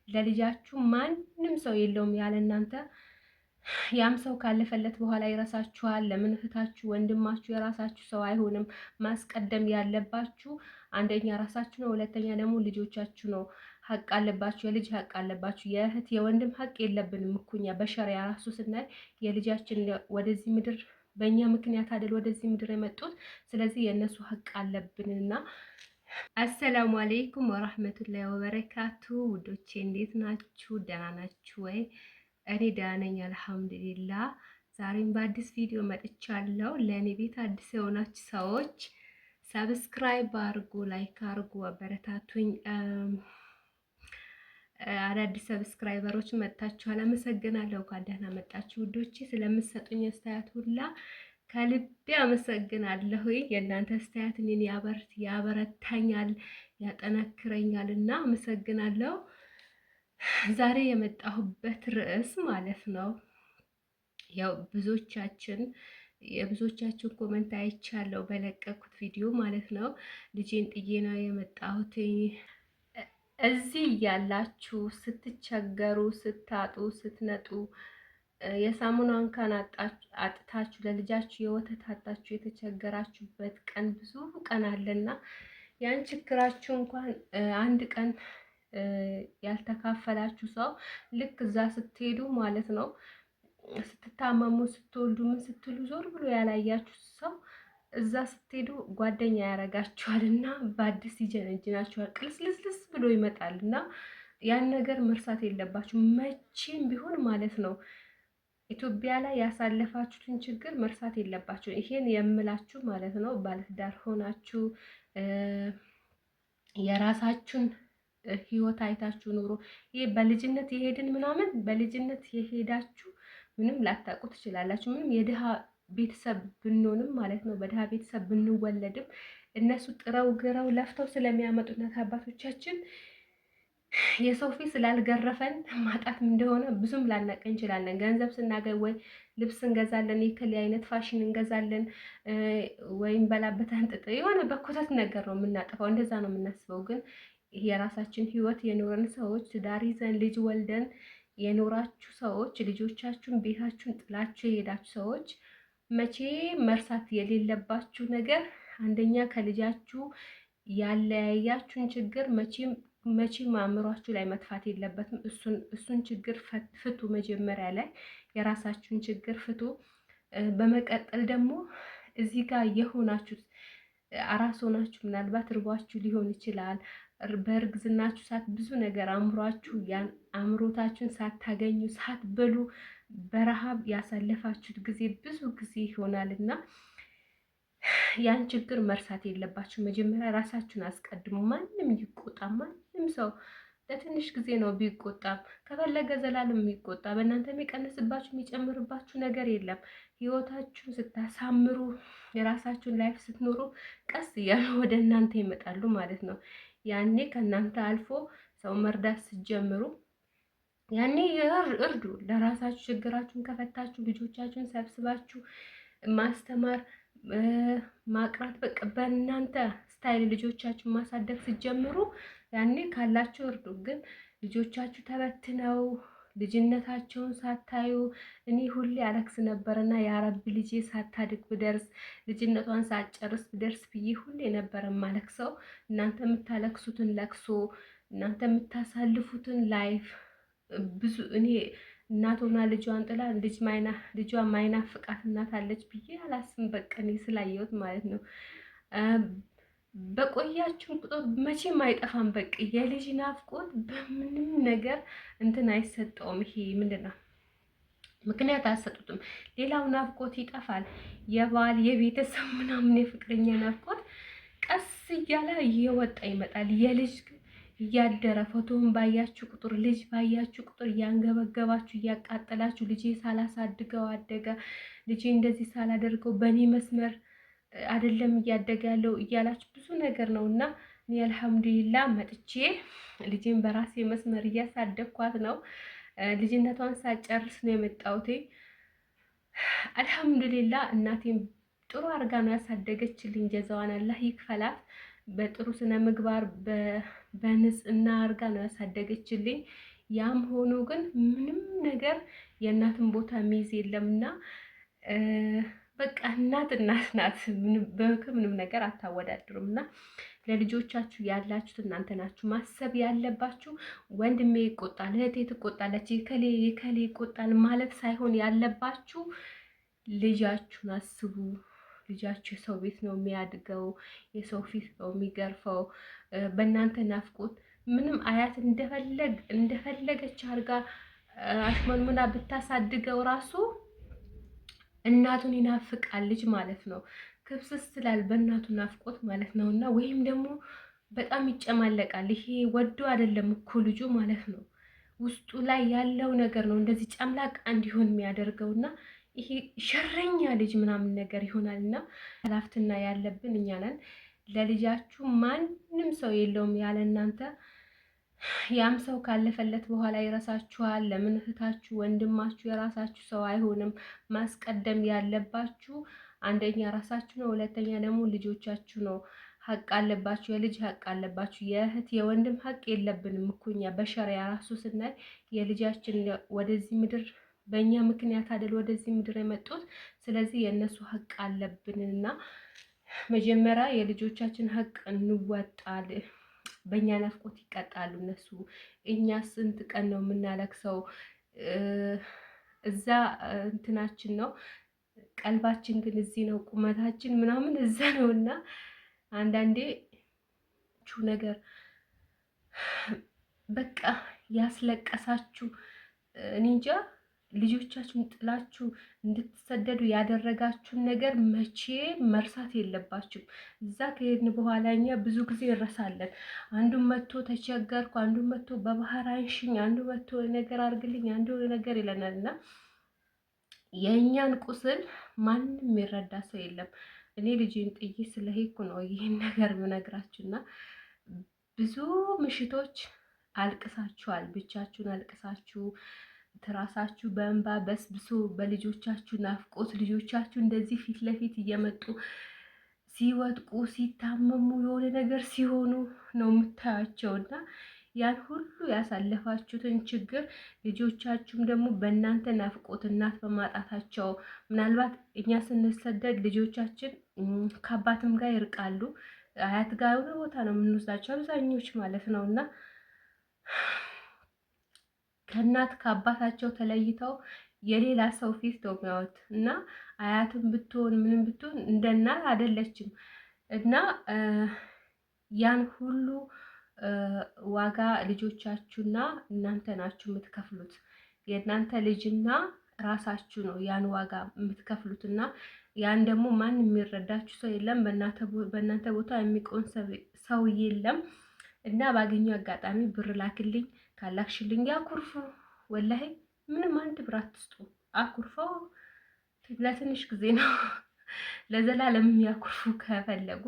ለልጃችሁ ማንም ሰው የለውም ያለ እናንተ። ያም ሰው ካለፈለት በኋላ ይረሳችኋል። ለምን እህታችሁ ወንድማችሁ የራሳችሁ ሰው አይሆንም? ማስቀደም ያለባችሁ አንደኛ ራሳችሁ ነው፣ ሁለተኛ ደግሞ ልጆቻችሁ ነው። ሀቅ አለባችሁ፣ የልጅ ሀቅ አለባችሁ። የእህት የወንድም ሀቅ የለብንም እኮ እኛ በሸሪያ ራሱ ስናይ የልጃችን ወደዚህ ምድር በእኛ ምክንያት አይደል ወደዚህ ምድር የመጡት። ስለዚህ የእነሱ ሀቅ አለብንና። አሰላሙ አለይኩም ወራህመቱላሂ ወበረካቱ። ውዶቼ እንዴት ናችሁ? ደህና ናችሁ ወይ? እኔ ደህና ነኝ አልሐምዱሊላህ። ዛሬም በአዲስ ቪዲዮ መጥቻለሁ። ለእኔ ቤት አዲስ የሆናችሁ ሰዎች ሰብስክራይብ አርጉ፣ ላይክ አርጉ፣ አበረታቱኝ። አዳዲስ ሰብስክራይበሮች መጥታችኋል፣ አመሰግናለሁ። እንኳን ደህና መጣችሁ ውዶቼ። ስለምትሰጡኝ አስተያየት ሁላ ከልቤ አመሰግናለሁ። የእናንተ አስተያየት እኔን ያበረታኛል፣ ያጠነክረኛል እና አመሰግናለሁ። ዛሬ የመጣሁበት ርዕስ ማለት ነው ያው የብዙዎቻችን ኮመንት አይቻለሁ በለቀኩት ቪዲዮ ማለት ነው። ልጄን ጥዬ ነው የመጣሁት። እዚህ ያላችሁ ስትቸገሩ፣ ስታጡ፣ ስትነጡ የሳሙናን ካን አጥታችሁ ለልጃችሁ የወተት አጣችሁ የተቸገራችሁበት ቀን ብዙ ቀን አለና ያን ችግራችሁ እንኳን አንድ ቀን ያልተካፈላችሁ ሰው ልክ እዛ ስትሄዱ ማለት ነው ስትታመሙ፣ ስትወልዱ፣ ምን ስትሉ ዞር ብሎ ያላያችሁ ሰው እዛ ስትሄዱ ጓደኛ ያረጋችኋልና በአዲስ ይጀነጅናችኋል፣ ቅልስልስልስ ብሎ ይመጣልና ያን ነገር መርሳት የለባችሁ መቼም ቢሆን ማለት ነው። ኢትዮጵያ ላይ ያሳለፋችሁትን ችግር መርሳት የለባችሁ። ይሄን የምላችሁ ማለት ነው ባለትዳር ሆናችሁ የራሳችሁን ህይወት አይታችሁ ኑሮ። ይሄ በልጅነት የሄድን ምናምን በልጅነት የሄዳችሁ ምንም ላታውቁ ትችላላችሁ። ምንም የድሃ ቤተሰብ ብንሆንም ማለት ነው በድሃ ቤተሰብ ብንወለድም እነሱ ጥረው ግረው ለፍተው ስለሚያመጡት አባቶቻችን የሰው ፊት ስላልገረፈን ማጣት እንደሆነ ብዙም ላናቅ እንችላለን። ገንዘብ ስናገኝ ወይ ልብስ እንገዛለን፣ የከሌ አይነት ፋሽን እንገዛለን፣ ወይም በላበታን ጥጥ የሆነ በኮተት ነገር ነው የምናጠፋው። እንደዛ ነው የምናስበው። ግን የራሳችን ህይወት የኖረን ሰዎች ትዳር ይዘን ልጅ ወልደን የኖራችሁ ሰዎች ልጆቻችሁን ቤታችሁን ጥላችሁ የሄዳችሁ ሰዎች መቼ መርሳት የሌለባችሁ ነገር አንደኛ ከልጃችሁ ያለያያችሁን ችግር መቼም አእምሯችሁ ላይ መጥፋት የለበትም። እሱን ችግር ፍቱ። መጀመሪያ ላይ የራሳችሁን ችግር ፍቱ። በመቀጠል ደግሞ እዚህ ጋር የሆናችሁት አራስ ሆናችሁ ምናልባት ርቧችሁ ሊሆን ይችላል። በእርግዝናችሁ ሰዓት ብዙ ነገር አምሯችሁ ያን አምሮታችሁን ሳታገኙ ሳትበሉ በረሃብ ያሳለፋችሁት ጊዜ ብዙ ጊዜ ይሆናልና ያን ችግር መርሳት የለባችሁ። መጀመሪያ ራሳችሁን አስቀድሙ። ማንም ይቆጣ፣ ማንም ሰው ለትንሽ ጊዜ ነው ቢቆጣም ከፈለገ ዘላለም የሚቆጣ በእናንተ የሚቀንስባችሁ የሚጨምርባችሁ ነገር የለም። ህይወታችሁን ስታሳምሩ የራሳችሁን ላይፍ ስትኖሩ ቀስ እያሉ ወደ እናንተ ይመጣሉ ማለት ነው። ያኔ ከእናንተ አልፎ ሰው መርዳት ስትጀምሩ ያኔ እርዱ። ለራሳችሁ ችግራችሁን ከፈታችሁ ልጆቻችሁን ሰብስባችሁ ማስተማር ማቅራት በቃ በእናንተ ስታይል ልጆቻችሁን ማሳደግ ስትጀምሩ ያኔ ካላችሁ እርዱ። ግን ልጆቻችሁ ተበትነው ልጅነታቸውን ሳታዩ እኔ ሁሌ አለቅስ ነበርና ያረብ ልጄ ሳታድግ ብደርስ ልጅነቷን ሳትጨርስ ብደርስ ብዬ ሁሌ ነበር ማለቅሰው። እናንተ የምታለቅሱትን ለቅሶ እናንተ የምታሳልፉትን ላይፍ ብዙ እኔ እናት ሆና ልጇን ጥላ ልጇ ማይናፍቃት እናት አለች ብዬ አላስብም። በቃ እኔ ስላየሁት ማለት ነው። በቆያችሁን ቁጥር መቼም አይጠፋም። በቃ የልጅ ናፍቆት በምንም ነገር እንትን አይሰጠውም። ይሄ ምንድነው ምክንያት አሰጡትም። ሌላው ናፍቆት ይጠፋል። የባል የቤተሰብ ምናምን የፍቅረኛ ናፍቆት ቀስ እያለ እየወጣ ይመጣል። የልጅ እያደረ ፎቶውን ባያችሁ ቁጥር ልጅ ባያችሁ ቁጥር እያንገበገባችሁ እያቃጠላችሁ ልጄ ሳላሳድገው አደገ፣ ልጄ እንደዚህ ሳላደርገው በእኔ መስመር አይደለም እያደገ ያለው እያላችሁ ብዙ ነገር ነው። እና እኔ አልሐምዱሊላህ መጥቼ ልጄን በራሴ መስመር እያሳደግኳት ነው። ልጅነቷን ሳጨርስ ነው የመጣሁት። አልሐምዱሊላህ እናቴን ጥሩ አድርጋ ነው ያሳደገችልኝ። ጀዛዋን አላህ ይክፈላት። በጥሩ ስነ ምግባር በንጽህና አድርጋ ነው ያሳደገችልኝ። ያም ሆኖ ግን ምንም ነገር የእናትን ቦታ የሚይዝ የለምና በቃ እናት እናት ናት። ከምንም ነገር አታወዳድሩም። እና ለልጆቻችሁ ያላችሁት እናንተ ናችሁ። ማሰብ ያለባችሁ ወንድሜ ይቆጣል፣ እህቴ ትቆጣለች፣ የከሌ ይቆጣል ማለት ሳይሆን ያለባችሁ ልጃችሁን አስቡ። ልጃችሁ የሰው ቤት ነው የሚያድገው፣ የሰው ፊት ነው የሚገርፈው። በእናንተ ናፍቆት ምንም አያት እንደፈለገች አድርጋ አሽመንሙና ብታሳድገው ራሱ እናቱን ይናፍቃል ልጅ ማለት ነው። ክብስስ ስላል በእናቱ ናፍቆት ማለት ነው። እና ወይም ደግሞ በጣም ይጨማለቃል። ይሄ ወዶ አይደለም እኮ ልጁ ማለት ነው። ውስጡ ላይ ያለው ነገር ነው እንደዚህ ጨምላቃ እንዲሆን የሚያደርገውና ይሄ ሸረኛ ልጅ ምናምን ነገር ይሆናልና ኃላፊነት ያለብን እኛ ነን። ለልጃችሁ ማንም ሰው የለውም ያለ እናንተ። ያም ሰው ካለፈለት በኋላ ይረሳችኋል። ለምን እህታችሁ ወንድማችሁ የራሳችሁ ሰው አይሆንም? ማስቀደም ያለባችሁ አንደኛ ራሳችሁ ነው፣ ሁለተኛ ደግሞ ልጆቻችሁ ነው። ሀቅ አለባችሁ፣ የልጅ ሀቅ አለባችሁ። የእህት የወንድም ሀቅ የለብንም እኮ እኛ በሸሪያ ራሱ ስናይ የልጃችን ወደዚህ ምድር በእኛ ምክንያት አይደል ወደዚህ ምድር የመጡት። ስለዚህ የእነሱ ሀቅ አለብንና መጀመሪያ የልጆቻችን ሀቅ እንወጣል። በእኛ ናፍቆት ይቀጣሉ እነሱ። እኛ ስንት ቀን ነው የምናለቅሰው? እዛ እንትናችን ነው፣ ቀልባችን ግን እዚህ ነው፣ ቁመታችን ምናምን እዛ ነው። እና አንዳንዴ ነገር በቃ ያስለቀሳችሁ እኔ እንጃ ልጆቻችሁን ጥላችሁ እንድትሰደዱ ያደረጋችሁን ነገር መቼ መርሳት የለባችሁም። እዛ ከሄድን በኋላ እኛ ብዙ ጊዜ እንረሳለን። አንዱን መጥቶ ተቸገርኩ፣ አንዱን መጥቶ በባህር አንሽኝ፣ አንዱ መጥቶ ነገር አድርግልኝ፣ አንዱ ነገር ይለናል። እና የእኛን ቁስል ማንም የሚረዳ ሰው የለም። እኔ ልጅን ጥዬ ስለሄድኩ ነው ይህን ነገር ምነግራችሁና ብዙ ምሽቶች አልቅሳችኋል፣ ብቻችሁን አልቅሳችሁ ትራሳችሁ በእንባ በስብሶ በልጆቻችሁ ናፍቆት ልጆቻችሁ እንደዚህ ፊት ለፊት እየመጡ ሲወድቁ ሲታመሙ የሆነ ነገር ሲሆኑ ነው የምታያቸውና ያን ሁሉ ያሳለፋችሁትን ችግር ልጆቻችሁም ደግሞ በእናንተ ናፍቆት እናት በማጣታቸው ምናልባት እኛ ስንሰደድ ልጆቻችን ከአባትም ጋር ይርቃሉ፣ አያት ጋር የሆነ ቦታ ነው የምንወስዳቸው አብዛኞች ማለት ነው። እና ከእናት ከአባታቸው ተለይተው የሌላ ሰው ፊት ነው የሚያዩት። እና አያትም ብትሆን ምንም ብትሆን እንደ እናት አይደለችም። እና ያን ሁሉ ዋጋ ልጆቻችሁና እናንተ ናችሁ የምትከፍሉት። የእናንተ ልጅና ራሳችሁ ነው ያን ዋጋ የምትከፍሉት። እና ያን ደግሞ ማን የሚረዳችሁ ሰው የለም። በእናንተ ቦታ የሚቆም ሰው የለም። እና ባገኘው አጋጣሚ ብር ላክልኝ ካላክሽልኝ ያኩርፉ። ወላሂ ምንም አንድ ብር አትስጡ። አኩርፈው ለትንሽ ጊዜ ነው፣ ለዘላለም ያኩርፉ ከፈለጉ